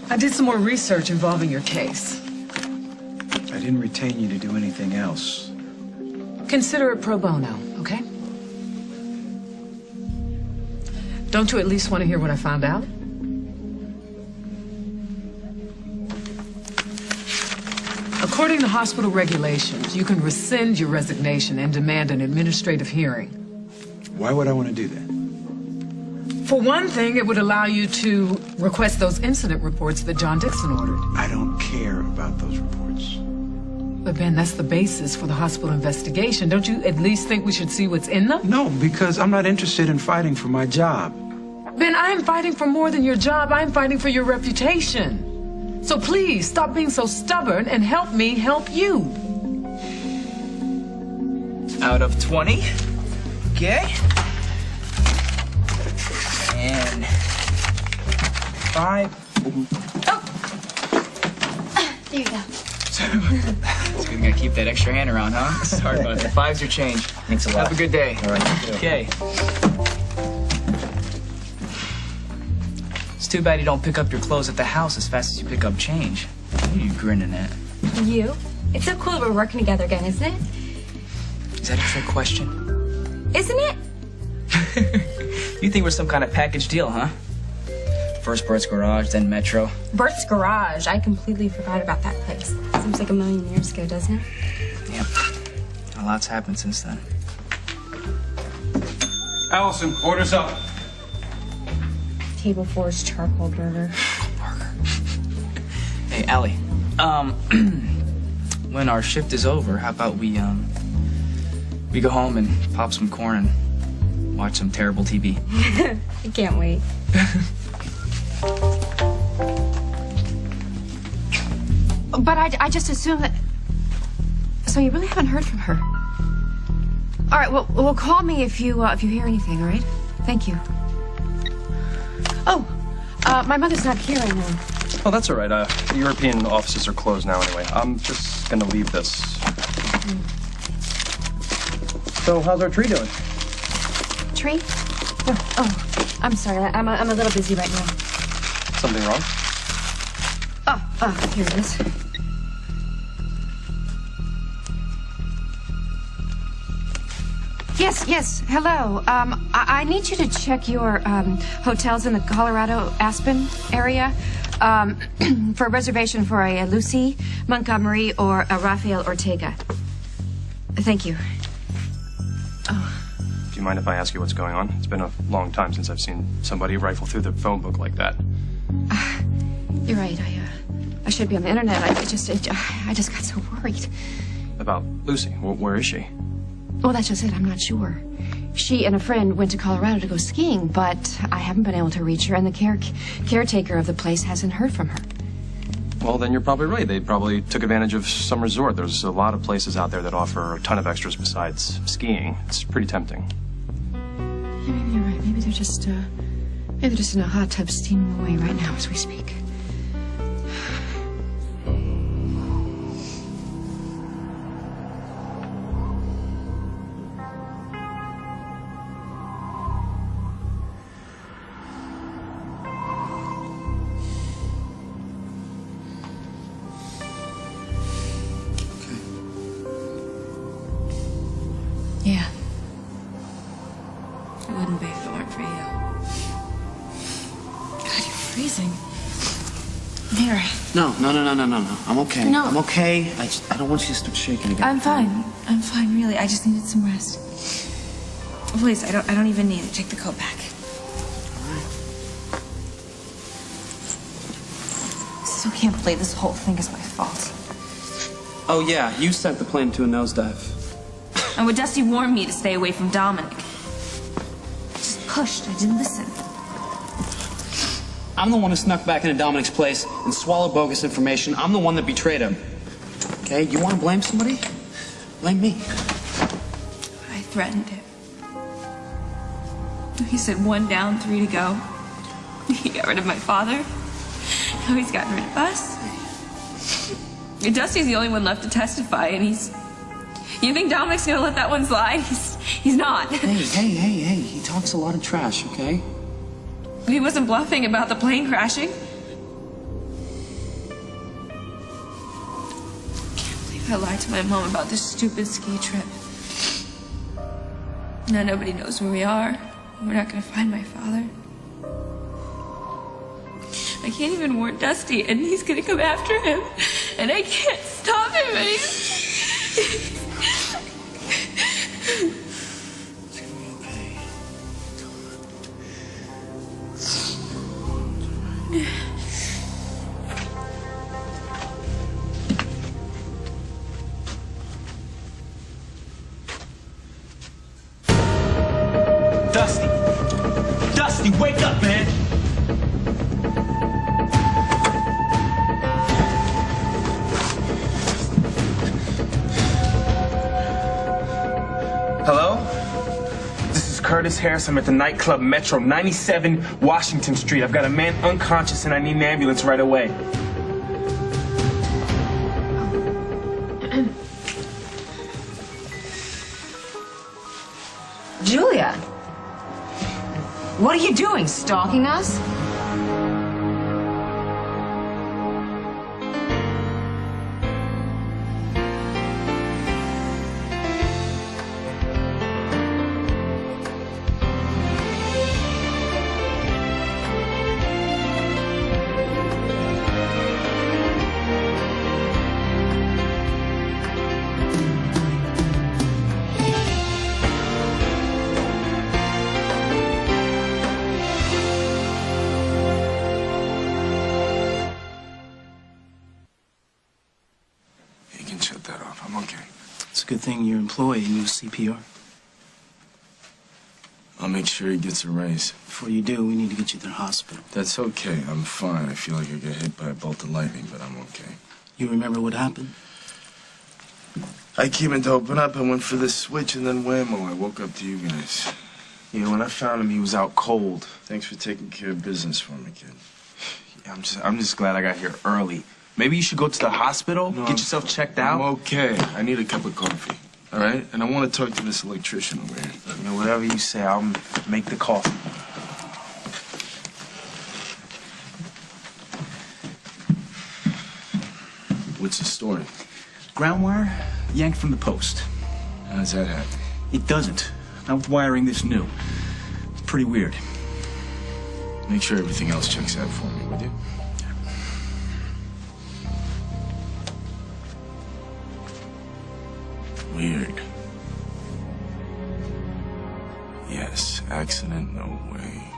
I did some more research involving your case. I didn't retain you to do anything else. Consider it pro bono, okay? Don't you at least want to hear what I found out? According to hospital regulations, you can rescind your resignation and demand an administrative hearing. Why would I want to do that? For one thing, it would allow you to request those incident reports that John Dixon ordered. I don't care about those reports. But Ben, that's the basis for the hospital investigation. Don't you at least think we should see what's in them? No, because I'm not interested in fighting for my job. Ben, I am fighting for more than your job. I am fighting for your reputation. So please, stop being so stubborn and help me help you. Out of 20. Okay. And 5. Oh! There you go. So we gotta keep that extra hand around, huh? Sorry about that. 5's your change. Thanks a lot. Have a good day. All right. Okay. It's too bad you don't pick up your clothes at the house as fast as you pick up change. What are you grinning at? You? It's so cool that we're working together again, isn't it? Is that a trick question? Isn't it? You think we're some kind of package deal, huh? First Bert's Garage, then Metro. Bert's Garage. I completely forgot about that place. Seems like a million years ago, doesn't it? Yep. A lot's happened since then. Allison, orders up. Table 4's charcoal burger. Hey, Allie. When our shift is over, how about we go home and pop some corn and watch some terrible TV? I can't wait. But I just assumed that... So you really haven't heard from her? All right, well, call me if you hear anything, all right? Thank you. Oh, my mother's not here right now. Oh, that's all right. The European offices are closed now anyway. I'm just gonna leave this. So, how's our tree doing? Tree? Oh, I'm sorry. I'm a little busy right now. Something wrong? Oh, here it is. Yes, hello. I need you to check your hotels in the Colorado Aspen area for a reservation for a Lucy Montgomery or a Rafael Ortega. Thank you. Oh. Do you mind if I ask you what's going on? It's been a long time since I've seen somebody rifle through the phone book like that. You're right. I should be on the internet. I just got so worried. About Lucy. Where is she? Well, that's just it. I'm not sure. She and a friend went to Colorado to go skiing, but I haven't been able to reach her, and the caretaker of the place hasn't heard from her. Well, then you're probably right. They probably took advantage of some resort. There's a lot of places out there that offer a ton of extras besides skiing. It's pretty tempting. Yeah, maybe you're right. Maybe they're just in a hot tub steaming away right now as we speak. Yeah. It wouldn't be if it weren't for you. God, you're freezing. Here. No. I'm okay. No. I'm okay. I don't want you to start shaking again. I'm fine. I'm fine, really. I just needed some rest. Please, I don't even need it. Take the coat back. All right. Still can't believe this whole thing is my fault. Oh, yeah. You sent the plane to a nosedive. And when Dusty warned me to stay away from Dominic, I just pushed. I didn't listen. I'm the one who snuck back into Dominic's place and swallowed bogus information. I'm the one that betrayed him. Okay? You want to blame somebody? Blame me. I threatened him. He said 1 down, 3 to go. He got rid of my father. Now he's gotten rid of us. And Dusty's the only one left to testify, and he's... You think Dominic's gonna let that one slide? He's not. Hey. He talks a lot of trash, okay? He wasn't bluffing about the plane crashing. I lied to my mom about this stupid ski trip. Now nobody knows where we are. We're not gonna find my father. I can't even warn Dusty, and he's gonna come after him. And I can't stop him, and he's... Dusty! Dusty, wake up, man! Hello? This is Curtis Harris. I'm at the nightclub Metro, 97 Washington Street. I've got a man unconscious and I need an ambulance right away. Julia, what are you doing? Stalking us? Shut that off. I'm okay. It's a good thing your employee knew CPR. I'll make sure he gets a raise. Before you do, we need to get you to the hospital. That's okay. I'm fine. I feel like I got hit by a bolt of lightning, but I'm okay. You remember what happened? I came in to open up. I went for this switch, and then whammo, I woke up to you guys. You know, when I found him, he was out cold. Thanks for taking care of business for me, kid. Yeah, I'm just glad I got here early. Maybe you should go to the hospital, get yourself checked out. I'm okay. I need a cup of coffee, all right? And I want to talk to this electrician over here. You know, whatever you say, I'll make the coffee. What's the story? Ground wire yanked from the post. How does that happen? It doesn't. I'm wiring this new. It's pretty weird. Make sure everything else checks out for me, would you? Weird. Yes, accident, no way.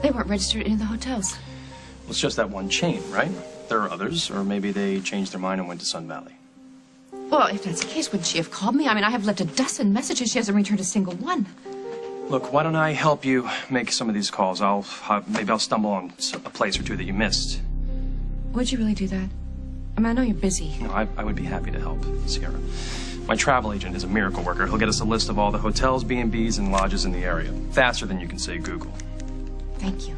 They weren't registered in the hotels. Well, it's just that one chain, right? There are others, or maybe they changed their mind and went to Sun Valley. Well, if that's the case, wouldn't she have called me? I mean, I have left a dozen messages. She hasn't returned a single one. Look, why don't I help you make some of these calls? Maybe I'll stumble on a place or two that you missed. Would you really do that? I mean, I know you're busy. No, I would be happy to help, Sierra. My travel agent is a miracle worker. He'll get us a list of all the hotels, B&Bs, and lodges in the area. Faster than you can say Google. Thank you.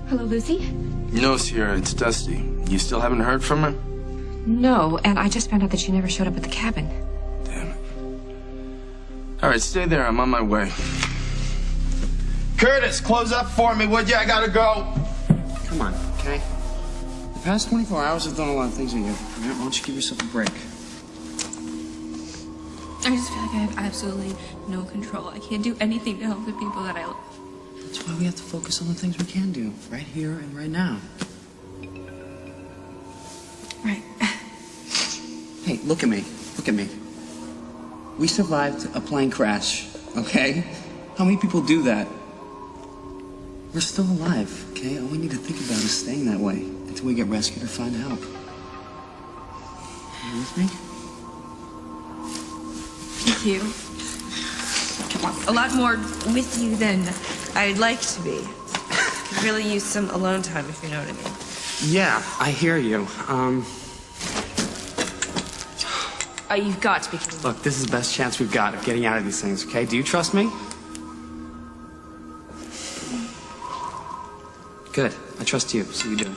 Hello, Lucy? No, Sierra, it's Dusty. You still haven't heard from her? No, and I just found out that she never showed up at the cabin. Damn it. All right, stay there. I'm on my way. Curtis, close up for me, would you? I gotta go. Come on, okay? The past 24 hours have done a lot of things to you. All right, why don't you give yourself a break? I just feel like I have absolutely no control. I can't do anything to help the people that I love. That's why we have to focus on the things we can do, right here and right now. Right. Hey, look at me. Look at me. We survived a plane crash, okay? How many people do that? We're still alive, okay? All we need to think about is staying that way until we get rescued or find help. Are you with me? Thank you. Come on. A lot more with you than I'd like to be. Could really use some alone time, if you know what I mean. Yeah, I hear you. You've got to be kidding me. Look, this is the best chance we've got of getting out of these things, okay? Do you trust me? Good. I trust you, so you do.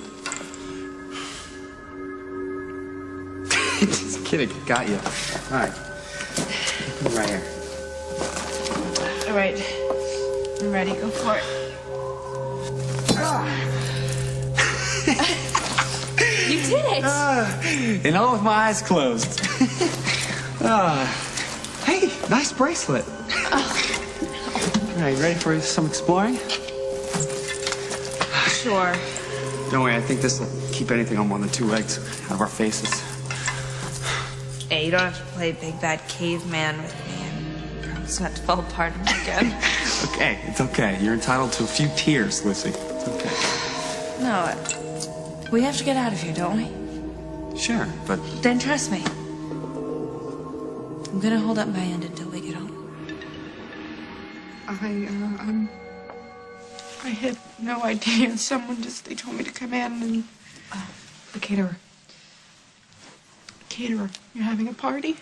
Just kidding. Got you. All right. Right here. All right. I'm ready. Go for it. did it! And all with my eyes closed. Hey, nice bracelet. All right, ready for some exploring? Sure. Don't worry, I think this will keep anything on more than 2 legs out of our faces. Hey, you don't have to play big bad caveman with me and promise not to fall apart again. Okay, it's okay. You're entitled to a few tears, Lissy. It's okay. No, we have to get out of here, don't we? Sure, but... Then trust me. I'm gonna hold up my end until we get home. I had no idea. They told me to come in and... The caterer. Caterer, you're having a party?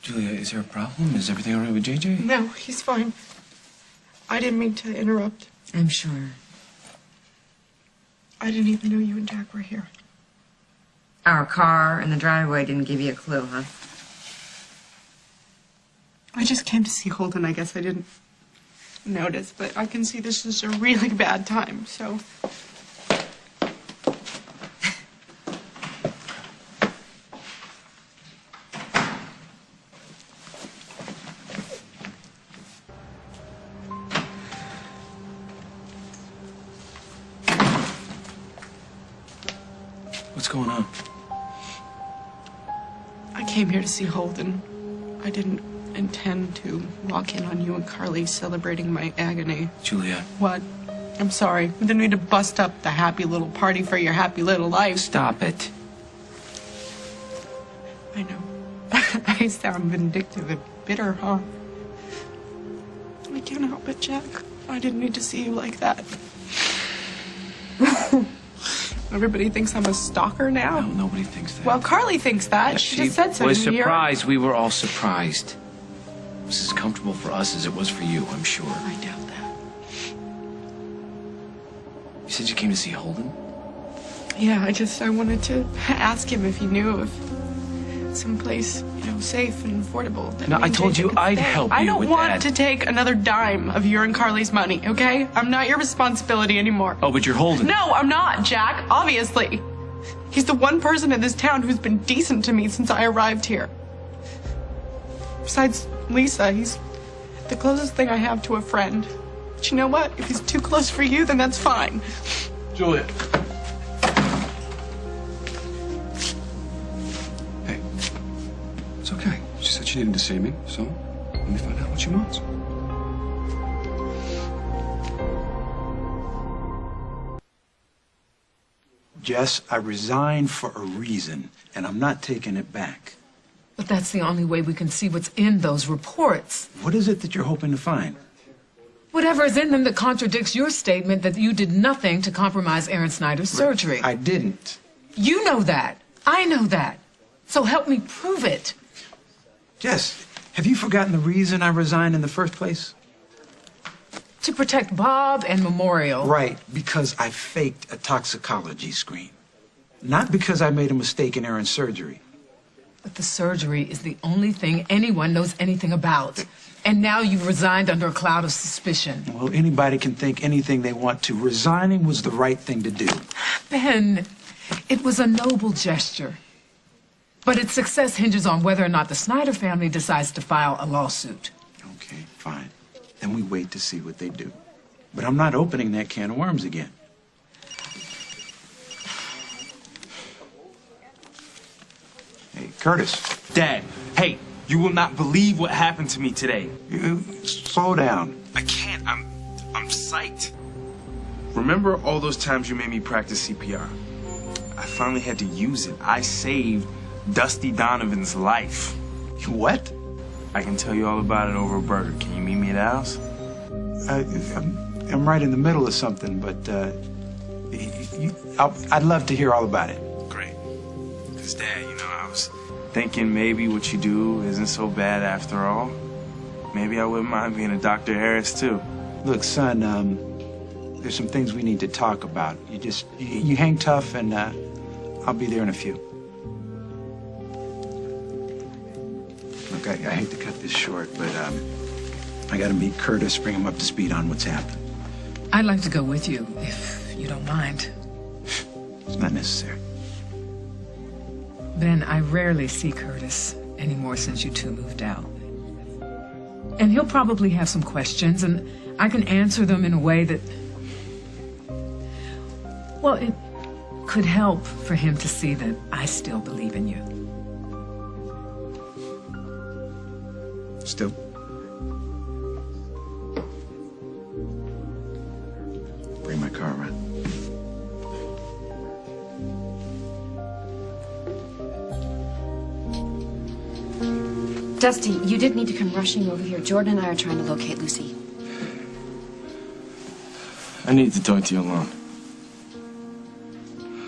Julia, is there a problem? Is everything all right with JJ? No, he's fine. I didn't mean to interrupt. I'm sure. I didn't even know you and Jack were here. Our car in the driveway didn't give you a clue, huh? I just came to see Holden. I guess I didn't notice, but I can see this is a really bad time, so... What's going on? I came here to see Holden. I didn't intend to walk in on you and Carly celebrating my agony. Julia. What? I'm sorry. We didn't need to bust up the happy little party for your happy little life. Stop it. I know. I sound vindictive and bitter, huh? I can't help it, Jack. I didn't need to see you like that. Everybody thinks I'm a stalker now? No, nobody thinks that. Well, Carly thinks that. She just said so. was surprised. We were all surprised. It was as comfortable for us as it was for you, I'm sure. I doubt that. You said you came to see Holden? Yeah, I wanted to ask him if he knew of some place, safe and affordable. No, I told you I'd help you with that. I don't want to take another dime of your and Carly's money, okay? I'm not your responsibility anymore. Oh, but you're Holden. No, I'm not, Jack, obviously. He's the one person in this town who's been decent to me since I arrived here. Besides Lisa, he's the closest thing I have to a friend. But you know what? If he's too close for you, then that's fine. Julia. It's okay. She said she needed to see me, so let me find out what she wants. Jess, I resigned for a reason, and I'm not taking it back. But that's the only way we can see what's in those reports. What is it that you're hoping to find? Whatever is in them that contradicts your statement that you did nothing to compromise Aaron Snyder's surgery. I didn't. You know that. I know that. So help me prove it. Jess, have you forgotten the reason I resigned in the first place? To protect Bob and Memorial. Right, because I faked a toxicology screen. Not because I made a mistake in Aaron's surgery. But the surgery is the only thing anyone knows anything about. And now you've resigned under a cloud of suspicion. Well, anybody can think anything they want to. Resigning was the right thing to do. Ben, it was a noble gesture. But its success hinges on whether or not the Snyder family decides to file a lawsuit. Okay, fine. Then we wait to see what they do. But I'm not opening that can of worms again. Hey, Curtis. Dad, hey, you will not believe what happened to me today. Slow down. I can't. I'm psyched. Remember all those times you made me practice CPR? I finally had to use it. I saved Dusty Donovan's life. What? I can tell you all about it over a burger. Can you meet me at the house? I'm right in the middle of something, but I'd love to hear all about it. Great. Because, Dad, I was thinking maybe what you do isn't so bad after all. Maybe I wouldn't mind being a Dr. Harris, too. Look, son, there's some things we need to talk about. You hang tough, and I'll be there in a few. Look, I hate to cut this short, but I gotta meet Curtis, bring him up to speed on what's happened. I'd like to go with you, if you don't mind. It's not necessary. Ben, I rarely see Curtis anymore since you two moved out. And he'll probably have some questions, and I can answer them in a way that, well, it could help for him to see that I still believe in you. Still? Bring my car around. Dusty, you did need to come rushing over here. Jordan and I are trying to locate Lucy. I need to talk to you alone.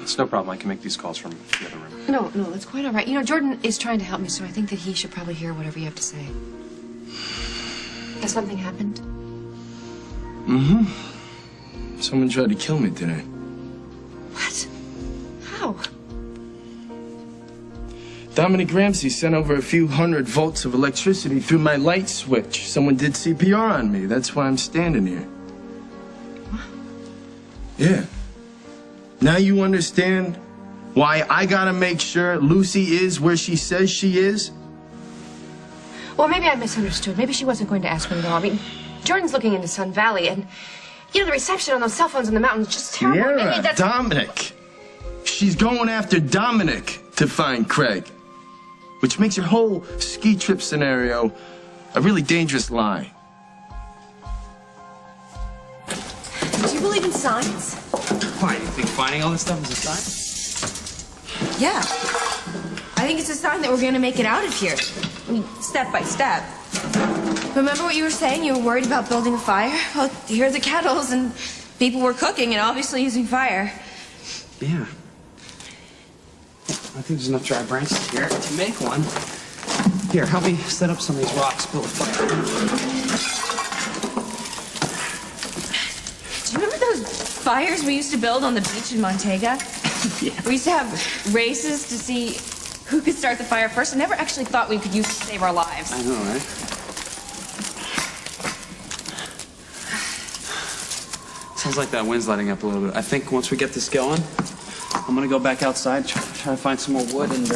It's no problem. I can make these calls from the other room. No, that's quite all right. You know, Jordan is trying to help me, so I think that he should probably hear whatever you have to say. Has something happened? Mm-hmm. Someone tried to kill me today. What? How? Dominic Ramsey sent over a few hundred volts of electricity through my light switch. Someone did CPR on me. That's why I'm standing here. Yeah. Now you understand why I gotta make sure Lucy is where she says she is? Well, maybe I misunderstood. Maybe she wasn't going to ask me at all. I mean, Jordan's looking into Sun Valley, and, you know, the reception on those cell phones in the mountains is just terrible. Yeah, Maybe that's... Dominic. She's going after Dominic to find Craig, which makes your whole ski trip scenario a really dangerous lie. Do you believe in signs? Why, you think finding all this stuff is a sign? Yeah. I think it's a sign that we're gonna make it out of here. I mean, step by step. Remember what you were saying? You were worried about building a fire? Well, here are the kettles, and people were cooking and obviously using fire. Yeah. I think there's enough dry branches here to make one. Here, help me set up some of these rocks, build a fire. Do you remember those fires we used to build on the beach in Montega? Yeah. We used to have races to see who could start the fire first. I never actually thought we could use it to save our lives. I know, right? Sounds like that wind's letting up a little bit. I think once we get this going, I'm gonna go back outside, try to find some more wood, and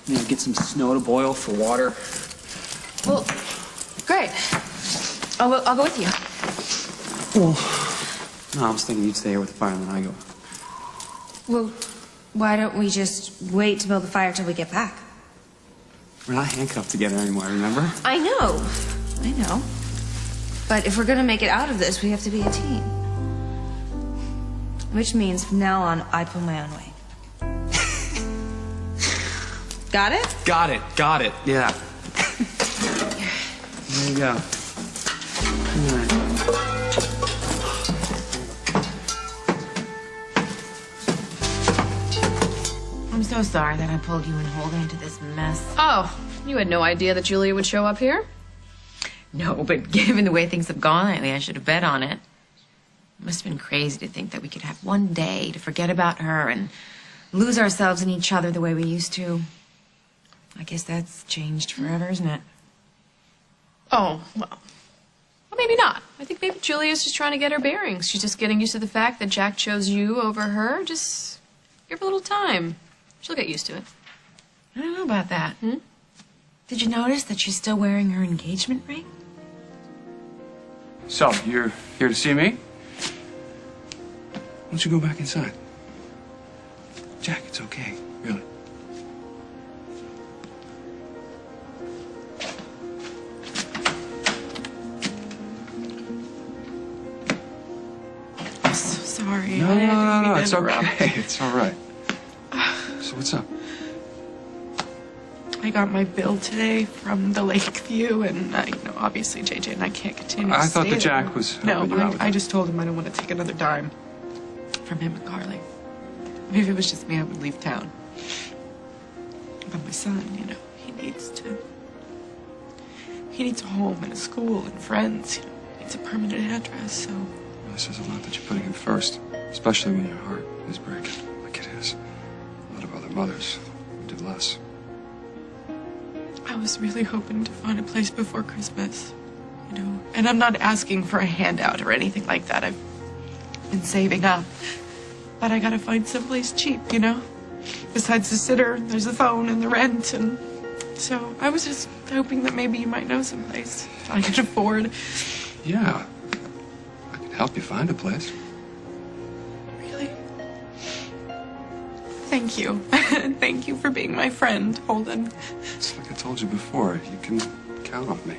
you know, get some snow to boil for water. Well, great. I'll go with you. Well, no, I was thinking you'd stay here with the fire, and then I go. Well, why don't we just wait to build the fire till we get back? We're not handcuffed together anymore, remember? I know. But if we're gonna make it out of this, we have to be a team. Which means from now on, I pull my own weight. Got it? Got it. Yeah. There you go. All right. I'm so sorry that I pulled you and Holden into this mess. Oh, you had no idea that Julia would show up here? No, but given the way things have gone lately, I should have bet on it. It must have been crazy to think that we could have one day to forget about her and lose ourselves in each other the way we used to. I guess that's changed forever, isn't it? Oh, well, maybe not. I think maybe Julia's just trying to get her bearings. She's just getting used to the fact that Jack chose you over her. Just give her a little time. She'll get used to it. I don't know about that. Did you notice that she's still wearing her engagement ring? So, you're here to see me? Why don't you go back inside? Jack, it's okay, really. I'm so sorry. No, it's okay. It's all right. So what's up? I got my bill today from the Lakeview, and obviously JJ and I can't continue. I to thought stay that there. Jack was No, helping you out with I that. just told him I don't want to take another dime from him and Carly. Maybe if it was just me, I would leave town. But my son, he needs a home and a school and friends. He needs a permanent address. So This says a lot that you're putting him first, especially when your heart is breaking, like it is. A lot of other mothers would do less. I was really hoping to find a place before Christmas, And I'm not asking for a handout or anything like that. I've been saving up. But I gotta find someplace cheap, Besides the sitter, there's the phone and the rent, and so I was just hoping that maybe you might know someplace I could afford. Yeah. I can help you find a place. Really? Thank you. Thank you for being my friend, Holden. It's like I told you before, you can count on me.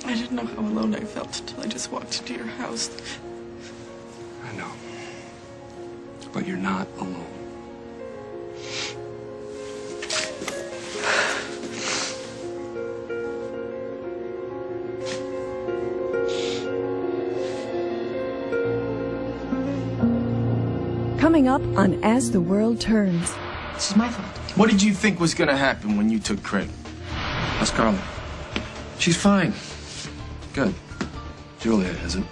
I didn't know how alone I felt until I just walked into your house. I know. But you're not alone. Coming up on As the World Turns. This is my fault. What did you think was gonna happen when you took Craig? How's Carly? She's fine. Good. Julia isn't.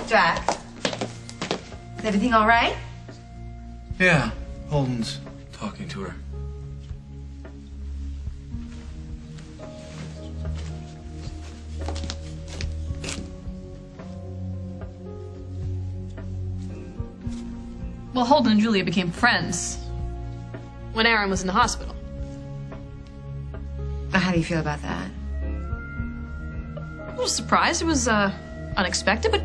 Jack, is everything all right? Yeah, Holden's talking to her. Well, Holden and Julia became friends when Aaron was in the hospital. How do you feel about that? I was surprised. It was unexpected, but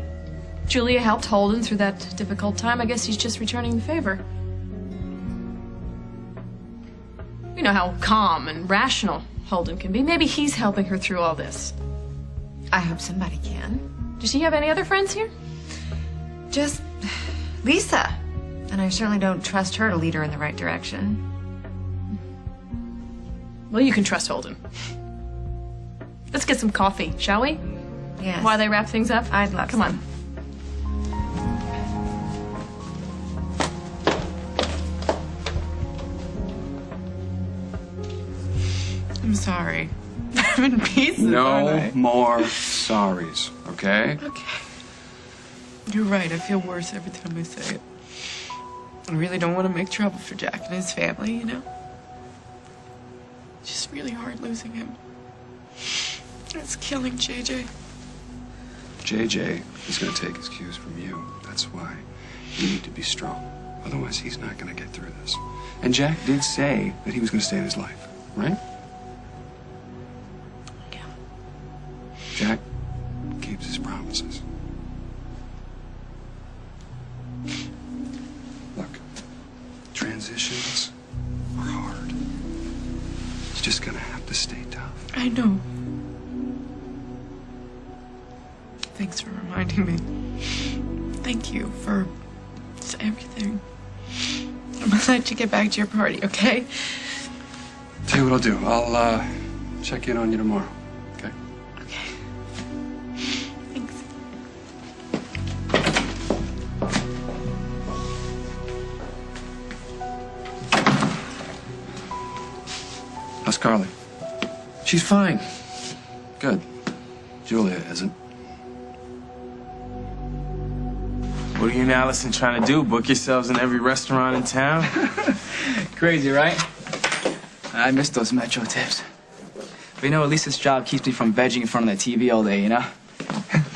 Julia helped Holden through that difficult time. I guess he's just returning the favor. You know how calm and rational Holden can be. Maybe he's helping her through all this. I hope somebody can. Does she have any other friends here? Just Lisa. And I certainly don't trust her to lead her in the right direction. Well, you can trust Holden. Let's get some coffee, shall we? Yes. While they wrap things up? I'd love Come on. I'm sorry. I'm in pieces, aren't No I? more sorries, okay? Okay. You're right. I feel worse every time I say it. I really don't want to make trouble for Jack and his family, you know? It's just really hard losing him. It's killing JJ. JJ is going to take his cues from you. That's why you need to be strong. Otherwise, he's not going to get through this. And Jack did say that he was going to stay in his life, right? Yeah. Jack keeps his promises. Look, transitions are hard. You're just going to have to stay tough. I know. Thanks for reminding me. Thank you for everything. I'm gonna let you get back to your party, okay? Tell you what I'll do. I'll check in on you tomorrow. Okay? Okay. Thanks. How's Carly? She's fine. Good. Julia isn't. What are you and Allison trying to do? Book yourselves in every restaurant in town? Crazy, right? I miss those Metro tips. But you know, at least this job keeps me from vegging in front of that TV all day, you know?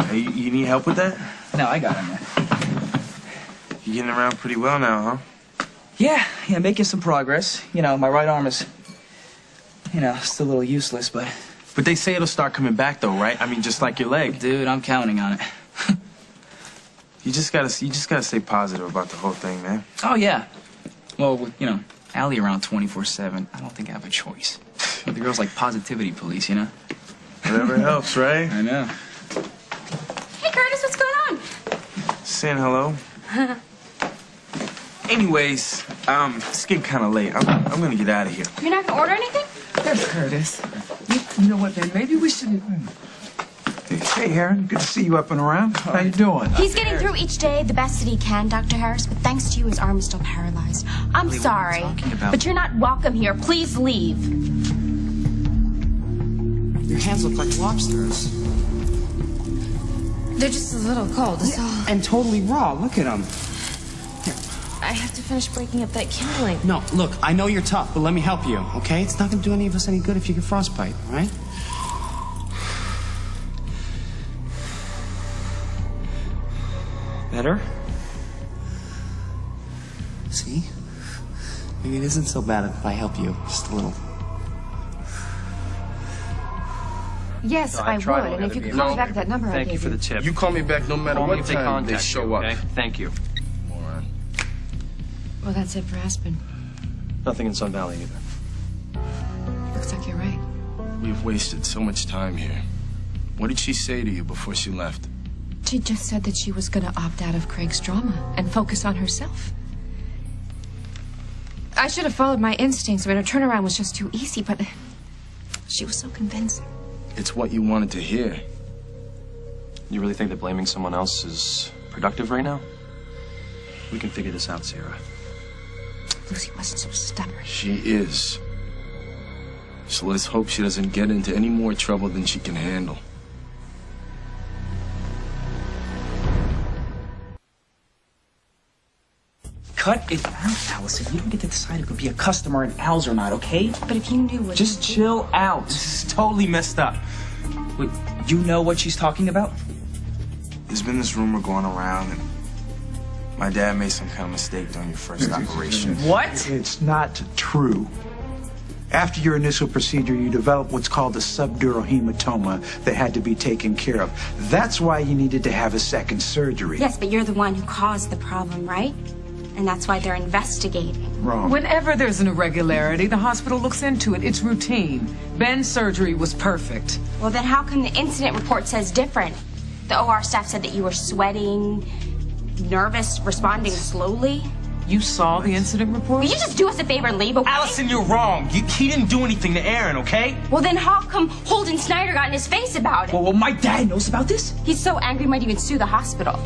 Hey, you need help with that? No, I got it, man. You're getting around pretty well now, huh? Yeah, making some progress. You know, my right arm is, still a little useless, but... But they say it'll start coming back, though, right? I mean, just like your leg. Dude, I'm counting on it. You just gotta stay positive about the whole thing, man. Oh, yeah. Well, with, Allie around 24/7, I don't think I have a choice. The girl's like positivity police, you know? Whatever helps, right? I know. Hey, Curtis, what's going on? Saying hello. Anyways, it's getting kind of late. I'm gonna get out of here. You're not gonna order anything? There's Curtis. You know what, then? Maybe we should... Hey, Aaron. Good to see you up and around. How you doing? He's getting through each day the best that he can, Dr. Harris, but thanks to you, his arm is still paralyzed. I'm sorry, but you're not welcome here. Please leave. Your hands look like lobsters. They're just a little cold, that's all. And totally raw. Look at them. I have to finish breaking up that kindling. No, look, I know you're tough, but let me help you, okay? It's not gonna do any of us any good if you get frostbite, all right? Better? See? Maybe it isn't so bad if I help you just a little. Yes, No, I tried would, and if you already. could call me back at that number I Thank gave you for the tip. You call me back no matter Call me what if they time they contact show you, up. okay? Thank you. Moron. Well, that's it for Aspen. Nothing in Sun Valley either. Looks like you're right. We've wasted so much time here. What did she say to you before she left? She just said that she was going to opt out of Craig's drama and focus on herself. I should have followed my instincts. I mean, her turnaround was just too easy, but she was so convincing. It's what you wanted to hear. You really think that blaming someone else is productive right now? We can figure this out, Sarah. Lucy wasn't so stubborn. She is. So let's hope she doesn't get into any more trouble than she can handle. Cut it out, Allison. You don't get to decide who could be a customer in Al's or not, okay? But if you knew what... Just chill out. This is totally messed up. Wait, you know what she's talking about? There's been this rumor going around that my dad made some kind of mistake during your first operation. What? It's not true. After your initial procedure, you developed what's called a subdural hematoma that had to be taken care of. That's why you needed to have a second surgery. Yes, but you're the one who caused the problem, right? And that's why they're investigating. Wrong. Whenever there's an irregularity, the hospital looks into it. It's routine. Ben's surgery was perfect. Well, then how come the incident report says different? The OR staff said that you were sweating, nervous, responding slowly. You saw the incident report? Will you just do us a favor and leave, okay? Allison, you're wrong. He didn't do anything to Aaron, okay? Well, then how come Holden Snyder got in his face about it? Well, my dad knows about this? He's so angry he might even sue the hospital.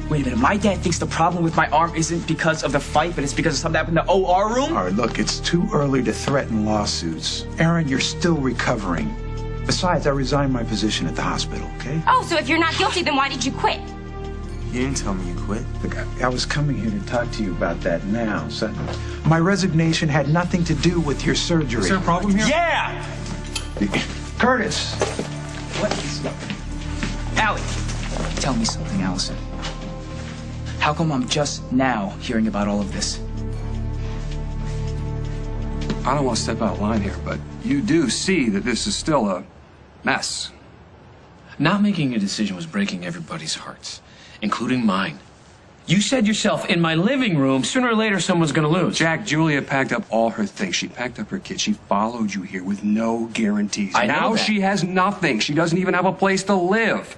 Wait a minute, my dad thinks the problem with my arm isn't because of the fight, but it's because of something that happened in the OR room? All right, look, it's too early to threaten lawsuits. Aaron, you're still recovering. Besides, I resigned my position at the hospital, okay? Oh, so if you're not guilty, then why did you quit? You didn't tell me you quit. Look, I was coming here to talk to you about that now, son. My resignation had nothing to do with your surgery. Is there a problem here? Yeah! Curtis! What is... Allie, tell me something, Allison. How come I'm just now hearing about all of this? I don't want to step out of line here, but you do see that this is still a mess. Not making a decision was breaking everybody's hearts, including mine. You said yourself, in my living room, sooner or later someone's gonna lose. Jack, Julia packed up all her things. She packed up her kids. She followed you here with no guarantees. I know now that. she has nothing. She doesn't even have a place to live.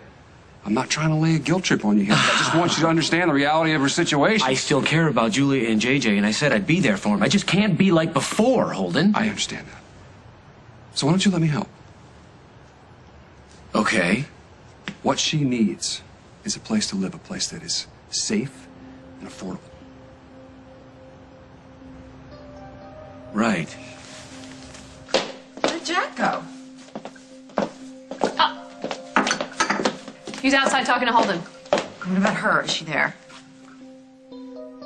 I'm not trying to lay a guilt trip on you here. I just want you to understand the reality of her situation. I still care about Julia and JJ, and I said I'd be there for him. I just can't be like before, Holden. I understand that. So why don't you let me help? Okay. What she needs is a place to live, a place that is safe and affordable. Right. Where'd Jack go? He's outside talking to Holden. What about her? Is she there?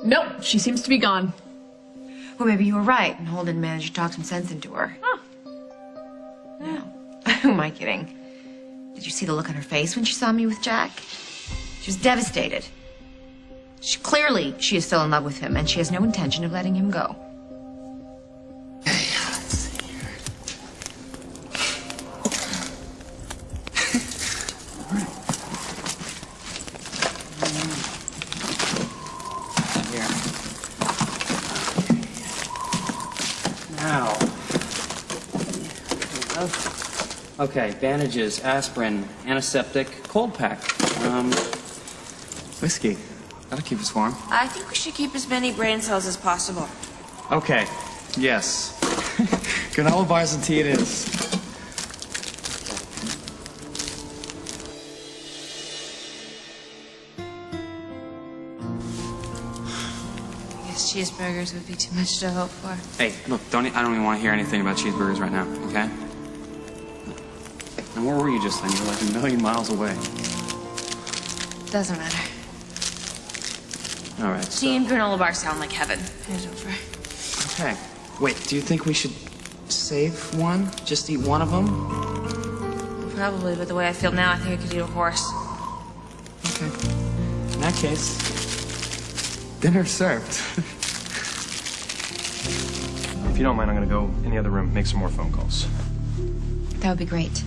Nope, she seems to be gone. Well, maybe you were right, and Holden managed to talk some sense into her. Huh. No. Who am I kidding? Did you see the look on her face when she saw me with Jack? She was devastated. Clearly, she is still in love with him, and she has no intention of letting him go. Now. Okay, bandages, aspirin, antiseptic, cold pack. Whiskey. That'll keep us warm. I think we should keep as many brain cells as possible. Okay, yes. Granola bars and tea it is. I guess cheeseburgers would be too much to hope for. Hey, look, I don't even want to hear anything about cheeseburgers right now, okay? And where were you just then? You were like a million miles away. Doesn't matter. All right. Tea and granola bars sound like heaven. It's over. Okay. Wait, do you think we should save one? Just eat one of them? Probably, but the way I feel now, I think I could eat a horse. Okay. In that case, dinner served. If you don't mind, I'm gonna go in the other room, make some more phone calls. That would be great.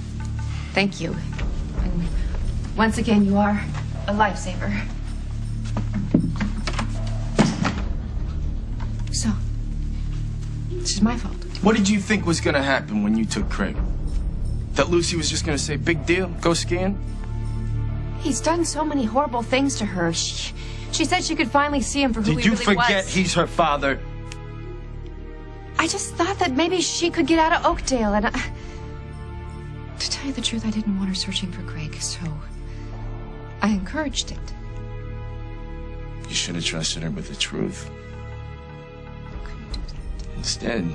Thank you. And once again, you are a lifesaver. So, this is my fault. What did you think was gonna happen when you took Craig? That Lucy was just gonna say, big deal, go skiing? He's done so many horrible things to her. She said she could finally see him for who Did he you really was. forget he's her father? I just thought that maybe she could get out of Oakdale, and to tell you the truth, I didn't want her searching for Craig, so I encouraged it. You should have trusted her with the truth. Instead,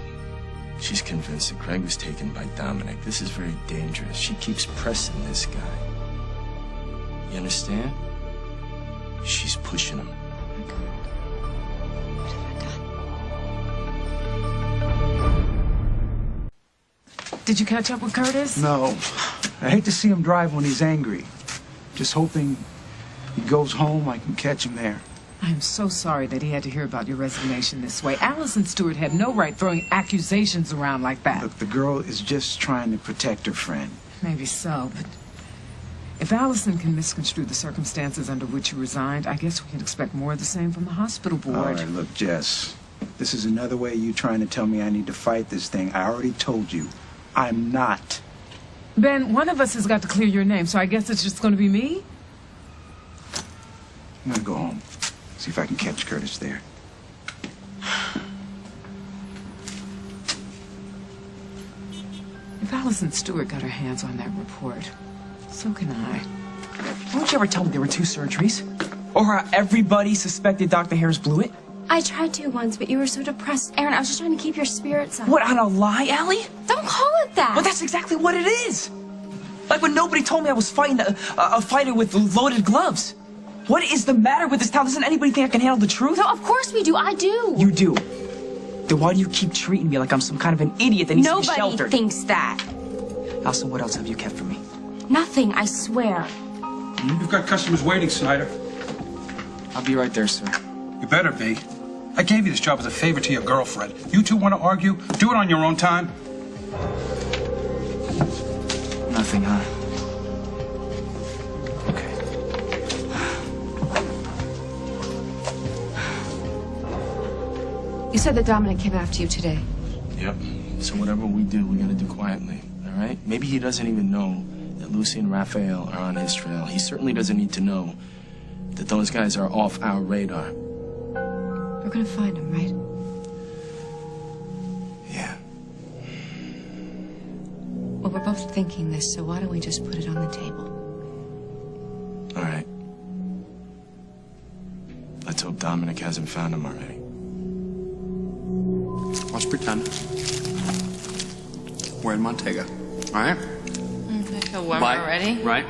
she's convinced that Craig was taken by Dominic. This is very dangerous. She keeps pressing this guy. You understand? She's pushing him. Did you catch up with Curtis? No. I hate to see him drive when he's angry. Just hoping he goes home, I can catch him there. I'm so sorry that he had to hear about your resignation this way. Allison Stewart had no right throwing accusations around like that. Look, the girl is just trying to protect her friend. Maybe so, but if Allison can misconstrue the circumstances under which you resigned, I guess we can expect more of the same from the hospital board. All right, look, Jess. This is another way you trying to tell me I need to fight this thing. I already told you. I'm not. Ben, one of us has got to clear your name, so I guess it's just going to be me? I'm gonna go home. See if I can catch Curtis there. If Allison Stewart got her hands on that report, so can I. Why don't you ever tell me there were 2 surgeries? Or how everybody suspected Dr. Harris blew it? I tried to once, but you were so depressed. Aaron, I was just trying to keep your spirits up. What, on a lie, Allie? Don't call it that. Well, that's exactly what it is. Like when nobody told me I was fighting a fighter with loaded gloves. What is the matter with this town? Doesn't anybody think I can handle the truth? No, of course we do. I do. You do. Then why do you keep treating me like I'm some kind of an idiot that needs to be sheltered? Nobody thinks that. Also, what else have you kept from me? Nothing, I swear. You've got customers waiting, Snyder. I'll be right there, sir. You better be. I gave you this job as a favor to your girlfriend. You two want to argue? Do it on your own time. Nothing, huh? You said that Dominic came after you today. Yep. So whatever we do, we gotta do quietly, all right? Maybe he doesn't even know that Lucy and Raphael are on his trail. He certainly doesn't need to know that those guys are off our radar. We're gonna find him, right? Yeah. Well, we're both thinking this, so why don't we just put it on the table? All right. Let's hope Dominic hasn't found him already. Let's pretend we're in Montego, all right? I feel warm already. Right.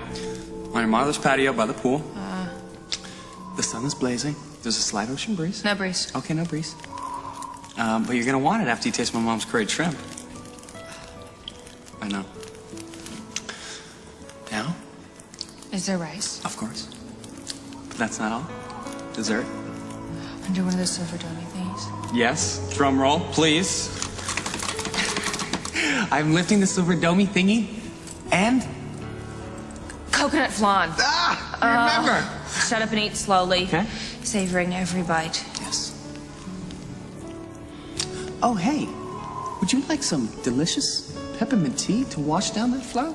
On your mother's patio by the pool. The sun is blazing. There's a slight ocean breeze. No breeze. Okay, no breeze. But you're gonna want it after you taste my mom's curried shrimp. I know. Now? Is there rice? Of course. But that's not all. Dessert. Under one of those silver dummy things. Yes. Drum roll, please. I'm lifting the silver domey thingy and Coconut flan. remember. Shut up and eat slowly. Okay. Savoring every bite. Yes. Oh, hey. Would you like some delicious peppermint tea to wash down that flow?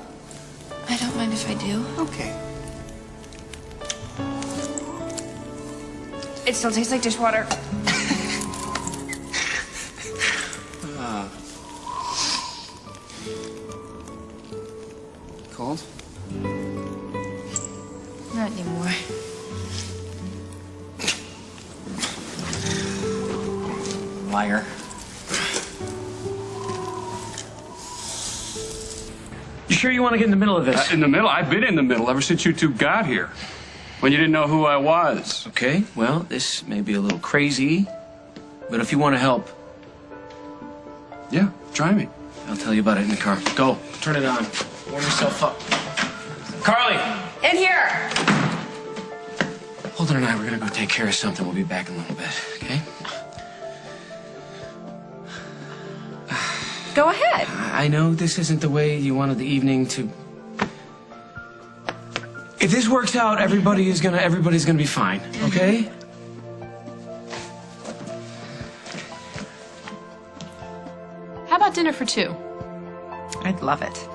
I don't mind if I do. Okay. It still tastes like dishwater. Cold? Not anymore. Liar. You sure you want to get in the middle of this? In the middle? I've been in the middle ever since you two got here. When you didn't know who I was. Okay, well, this may be a little crazy, but if you want to help... Yeah, try me. I'll tell you about it in the car. Go, turn it on. Warm yourself up. Carly! In here! Holden and I, we're gonna go take care of something. We'll be back in a little bit, okay? Go ahead. I know this isn't the way you wanted the evening to... If this works out, everybody's gonna be fine, okay? How about dinner for two? I'd love it.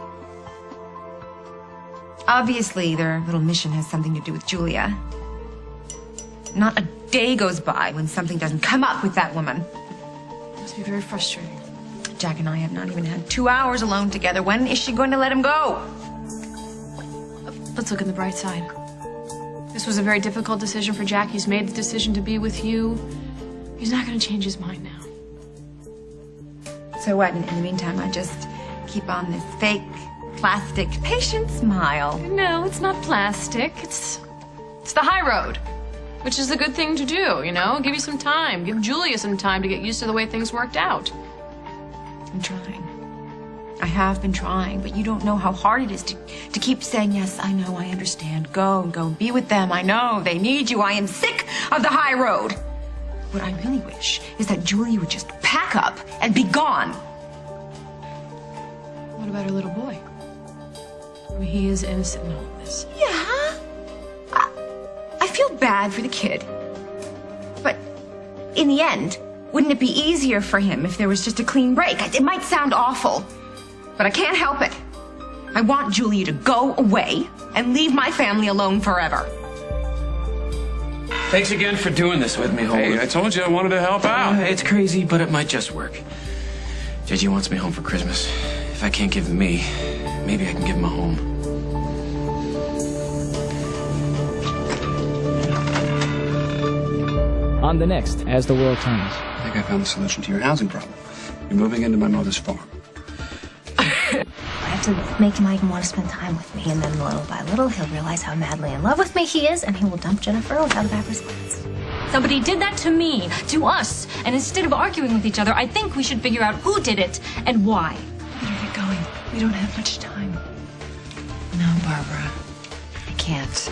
Obviously, their little mission has something to do with Julia. Not a day goes by when something doesn't come up with that woman. Must be very frustrating. Jack and I have not even had 2 hours alone together. When is she going to let him go? Let's look on the bright side. This was a very difficult decision for Jack. He's made the decision to be with you. He's not going to change his mind now. So what? In the meantime, I just keep on this fake, plastic, patient smile. No, it's not plastic. It's the high road, which is a good thing to do, you know? Give you some time. Give Julia some time to get used to the way things worked out. I'm trying. I have been trying, but you don't know how hard it is to keep saying, yes, I know, I understand. Go, be with them. I know, they need you. I am sick of the high road. What I really wish is that Julia would just pack up and be gone. What about her little boy? I mean, he is innocent in all of this. Yeah. I feel bad for the kid. But in the end, wouldn't it be easier for him if there was just a clean break? It might sound awful, but I can't help it. I want Julia to go away and leave my family alone forever. Thanks again for doing this with me, Holden. Hey, I told you I wanted to help out. It's crazy, but it might just work. JJ wants me home for Christmas. If I can't give him me, maybe I can give him a home. On the next, As the World Turns. I think I found the solution to your housing problem. You're moving into my mother's farm. I have to make Mike want to spend time with me, and then little by little, he'll realize how madly in love with me he is, and he will dump Jennifer without a bad response. Somebody did that to me, to us, and instead of arguing with each other, I think we should figure out who did it and why. Better get going. We don't have much time. No, Barbara. I can't.